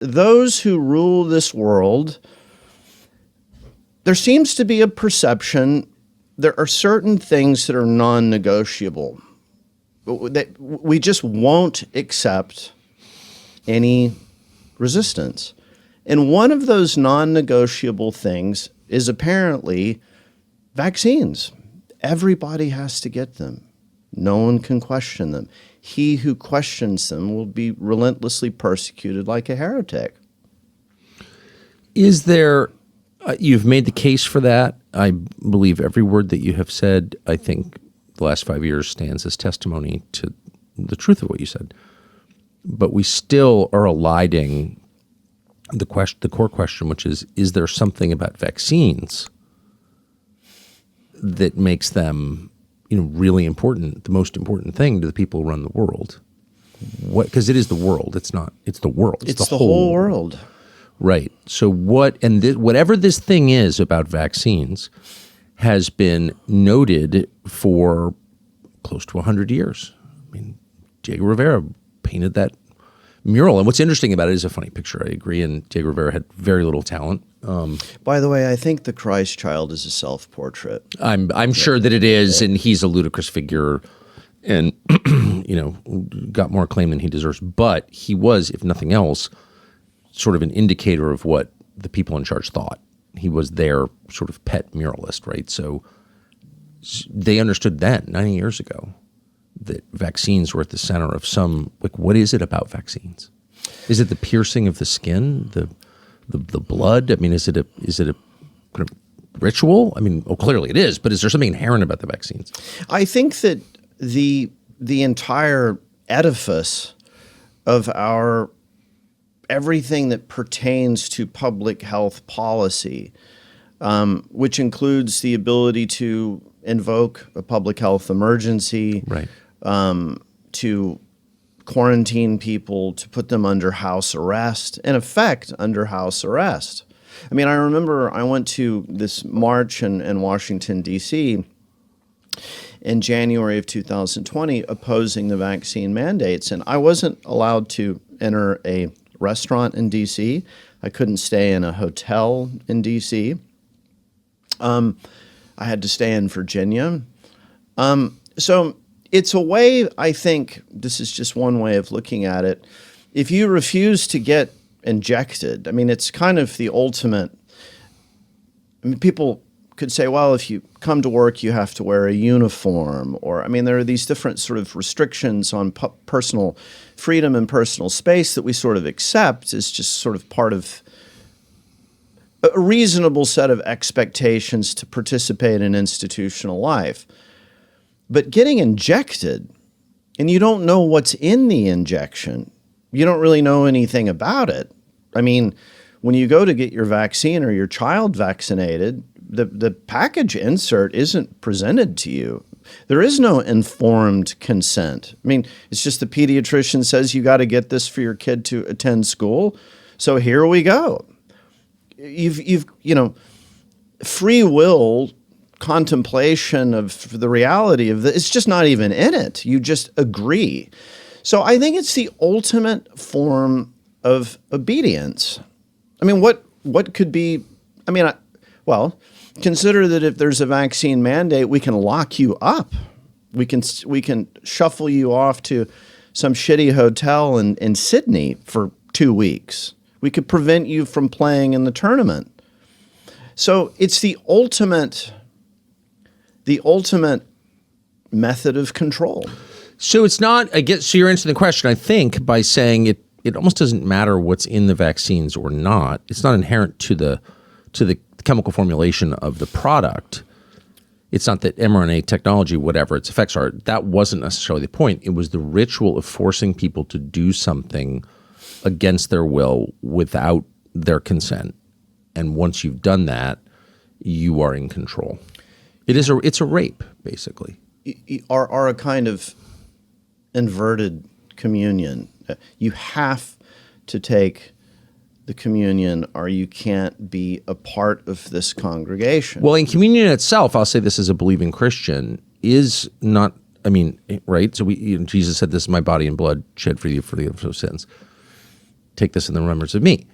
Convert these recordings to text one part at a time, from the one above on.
those who rule this world, there seems to be a perception there are certain things that are non-negotiable. That we just won't accept any resistance. And one of those non-negotiable things is apparently vaccines. Everybody has to get them. No one can question them. He who questions them will be relentlessly persecuted like a heretic. Is there, you've made the case for that. I believe every word that you have said. I think the last 5 years stands as testimony to the truth of what you said. But we still are eliding the core question, which is there something about vaccines that makes them, really important, the most important thing to the people who run the world? Because it is the world. It's not. It's the world. It's the whole world. Right. So whatever this thing is about vaccines has been noted for close to 100 years. I mean, Diego Rivera painted that mural. And what's interesting about it is a funny picture. I agree. And Diego Rivera had very little talent. By the way, I think the Christ child is a self-portrait. I'm sure that it is, and he's a ludicrous figure and, got more acclaim than he deserves. But he was, if nothing else, sort of an indicator of what the people in charge thought. He was their sort of pet muralist, right? So they understood then, 90 years ago, that vaccines were at the center of what is it about vaccines? Is it the piercing of the skin, the blood? I mean, is it a kind of ritual? I mean, clearly it is, but is there something inherent about the vaccines? I think that the entire edifice of our everything that pertains to public health policy, which includes the ability to invoke a public health emergency, right, to quarantine people, to put them under house arrest, in effect, under house arrest. I mean, I remember I went to this march in Washington, D.C. in January of 2020 opposing the vaccine mandates, and I wasn't allowed to enter a restaurant in D.C. I couldn't stay in a hotel in D.C. I had to stay in Virginia. So it's a way, I think, this is just one way of looking at it. If you refuse to get injected, I mean, it's kind of the ultimate. I mean, people could say, well, if you come to work, you have to wear a uniform. Or, I mean, there are these different sort of restrictions on personal freedom and personal space that we sort of accept as just sort of part of a reasonable set of expectations to participate in institutional life. But getting injected, and you don't know what's in the injection, you don't really know anything about it. I mean, when you go to get your vaccine or your child vaccinated, the package insert isn't presented to you. There is no informed consent. I mean, it's just the pediatrician says you got to get this for your kid to attend school. So here we go. You've free will contemplation of the reality of it's just not even in it. You just agree. So I think it's the ultimate form of obedience. I mean, what could be? I mean, consider that if there's a vaccine mandate, we can lock you up. We can shuffle you off to some shitty hotel in Sydney for 2 weeks. We could prevent you from playing in the tournament. So it's the ultimate method of control. So it's not, I guess, so you're answering the question, I think, by saying it almost doesn't matter what's in the vaccines or not. It's not inherent to the chemical formulation of the product. It's not that mRNA technology, whatever its effects are, that wasn't necessarily the point. It was the ritual of forcing people to do something against their will without their consent. And once you've done that, you are in control. It's a rape, basically. Or a kind of inverted communion. You have to take the communion or you can't be a part of this congregation. Well, in communion itself, I'll say this as a believing Christian, is not, I mean, right? So Jesus said, this is my body and blood shed for you for the forgiveness of sins. take this in the remembrance of me.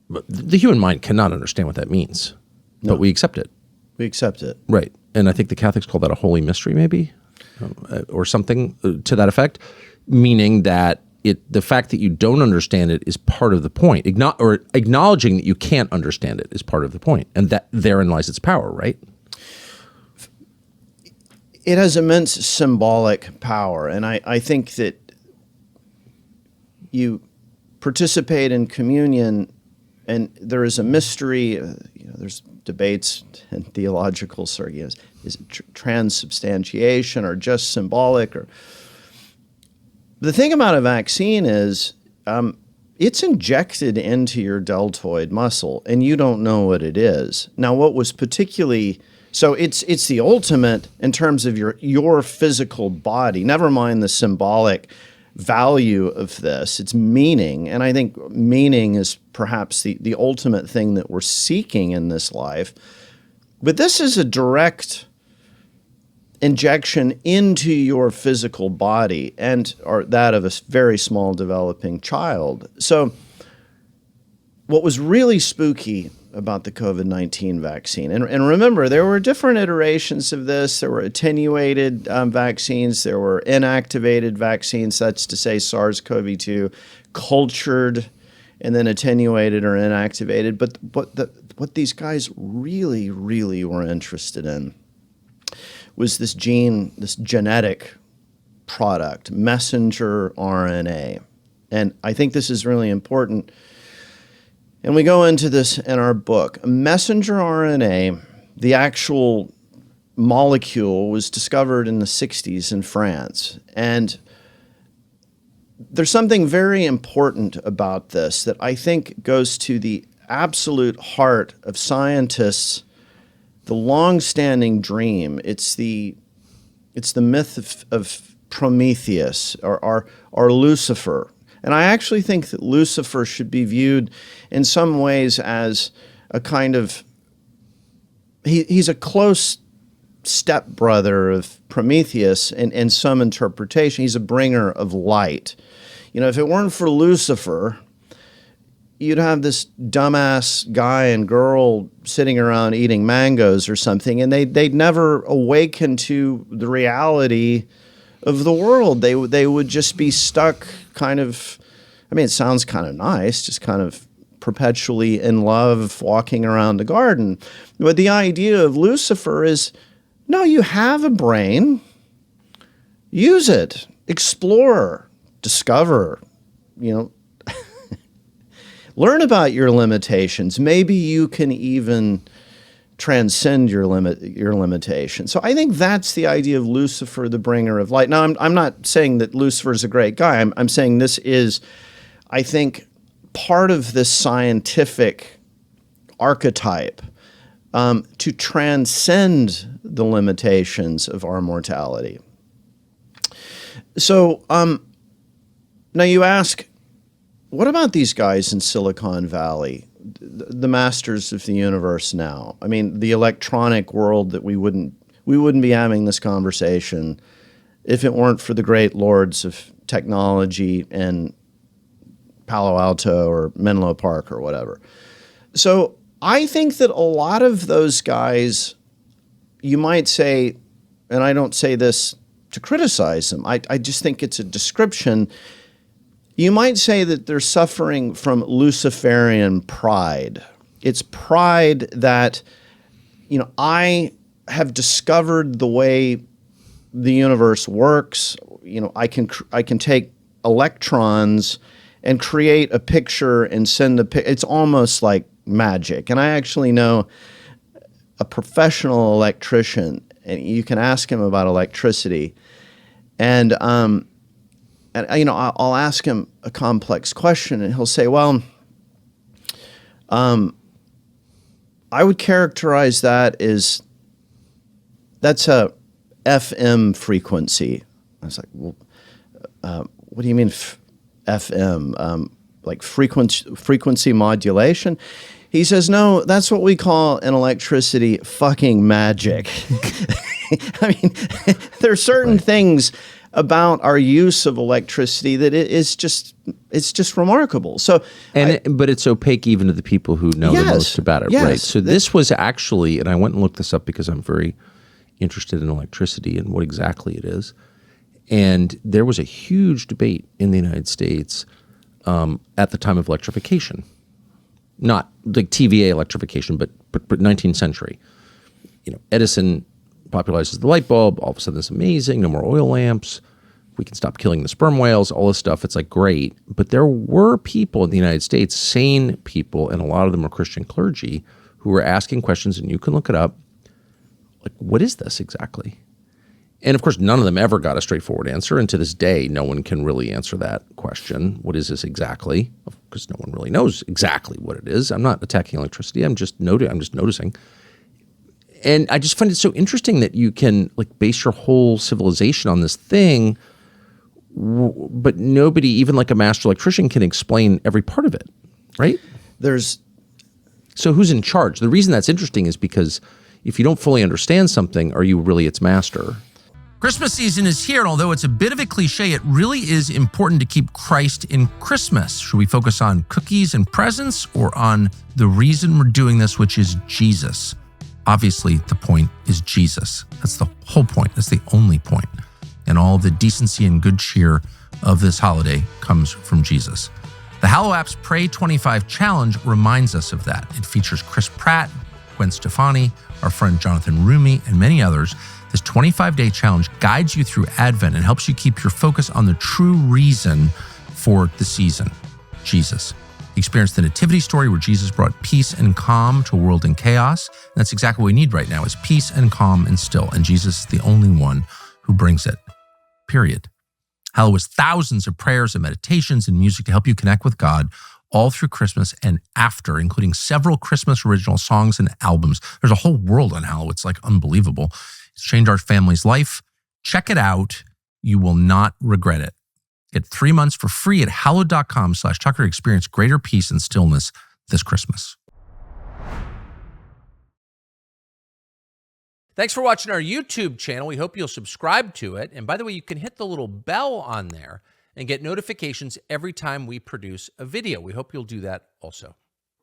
But the human mind cannot understand what that means, but we accept it. We accept it. Right. And I think the Catholics call that a holy mystery, maybe, or something to that effect, meaning that the fact that you don't understand it is part of the point. Or acknowledging that you can't understand it is part of the point, and that therein lies its power, right? It has immense symbolic power, and I think that you participate in communion, and there is a mystery. There's debates in theological circles. Is it transubstantiation or just symbolic? Or the thing about a vaccine is it's injected into your deltoid muscle, and you don't know what it is. Now, what was particularly so it's the ultimate in terms of your physical body. Never mind the symbolic value of this. It's meaning, and I think meaning is perhaps the ultimate thing that we're seeking in this life. But this is a direct injection into your physical body or that of a very small developing child. So what was really spooky about the COVID-19 vaccine, and remember, there were different iterations of this. There were attenuated vaccines. There were inactivated vaccines, that's to say SARS-CoV-2, cultured and then attenuated or inactivated. But what these guys really, really were interested in was this genetic product, messenger RNA. And I think this is really important. And we go into this in our book. Messenger RNA, the actual molecule, was discovered in the 60s in France. And there's something very important about this that I think goes to the absolute heart of scientists, the long-standing dream. It's the myth of Prometheus or Lucifer. And I actually think that Lucifer should be viewed in some ways as a kind of, he's a close stepbrother of Prometheus in some interpretation. He's a bringer of light. If it weren't for Lucifer, you'd have this dumbass guy and girl sitting around eating mangoes or something, and they'd never awaken to the reality of the world. They would just be stuck kind of, it sounds kind of nice, just kind of perpetually in love, walking around the garden. But the idea of Lucifer is, no, you have a brain, use it, explore, discover, learn about your limitations. Maybe you can even transcend your limitations. So I think that's the idea of Lucifer, the bringer of light. Now, I'm not saying that Lucifer is a great guy. I'm saying this is, I think, part of this scientific archetype to transcend the limitations of our mortality. So now you ask, what about these guys in Silicon Valley? The masters of the universe now. The electronic world that we wouldn't be having this conversation if it weren't for the great lords of technology in Palo Alto or Menlo Park or whatever. So I think that a lot of those guys, you might say, and I don't say this to criticize them, I just think it's a description. You might say that they're suffering from Luciferian pride. It's pride that, I have discovered the way the universe works. I can take electrons and create a picture and send it's almost like magic. And I actually know a professional electrician, and you can ask him about electricity. And I'll ask him a complex question, and he'll say, well, I would characterize that as, that's a FM frequency. I was like, well, what do you mean FM? Like frequency modulation? He says, no, that's what we call in electricity fucking magic. There are certain things about our use of electricity that it's just remarkable. So, but it's opaque even to the people who know the most about it, yes, right? So this was actually, and I went and looked this up because I'm very interested in electricity and what exactly it is. And there was a huge debate in the United States at the time of electrification, not like TVA electrification, but 19th century. Edison popularizes the light bulb. All of a sudden, it's amazing. No more oil lamps. We can stop killing the sperm whales. All this stuff. It's like great. But there were people in the United States, sane people, and a lot of them were Christian clergy, who were asking questions, and you can look it up. Like, what is this exactly? And of course, none of them ever got a straightforward answer. And to this day, no one can really answer that question. What is this exactly? Because no one really knows exactly what it is. I'm not attacking electricity. I'm just noticing. And I just find it so interesting that you can like base your whole civilization on this thing, but nobody, even like a master electrician, can explain every part of it, right? So who's in charge? The reason that's interesting is because if you don't fully understand something, are you really its master? Christmas season is here, and although it's a bit of a cliche, it really is important to keep Christ in Christmas. Should we focus on cookies and presents or on the reason we're doing this, which is Jesus? Obviously, the point is Jesus. That's the whole point. That's the only point. And all the decency and good cheer of this holiday comes from Jesus. The Hallow App's Pray 25 Challenge reminds us of that. It features Chris Pratt, Gwen Stefani, our friend Jonathan Rumi, and many others. This 25-day challenge guides you through Advent and helps you keep your focus on the true reason for the season, Jesus. Experience the nativity story where Jesus brought peace and calm to a world in chaos. And that's exactly what we need right now is peace and calm and still. And Jesus is the only one who brings it, period. Hallow is thousands of prayers and meditations and music to help you connect with God all through Christmas and after, including several Christmas original songs and albums. There's a whole world on Hallow. It's like unbelievable. It's changed our family's life. Check it out. You will not regret it. Get 3 months for free at hallow.com/Tucker. Experience greater peace and stillness this Christmas. Thanks for watching our YouTube channel. We hope you'll subscribe to it. And by the way, you can hit the little bell on there and get notifications every time we produce a video. We hope you'll do that also.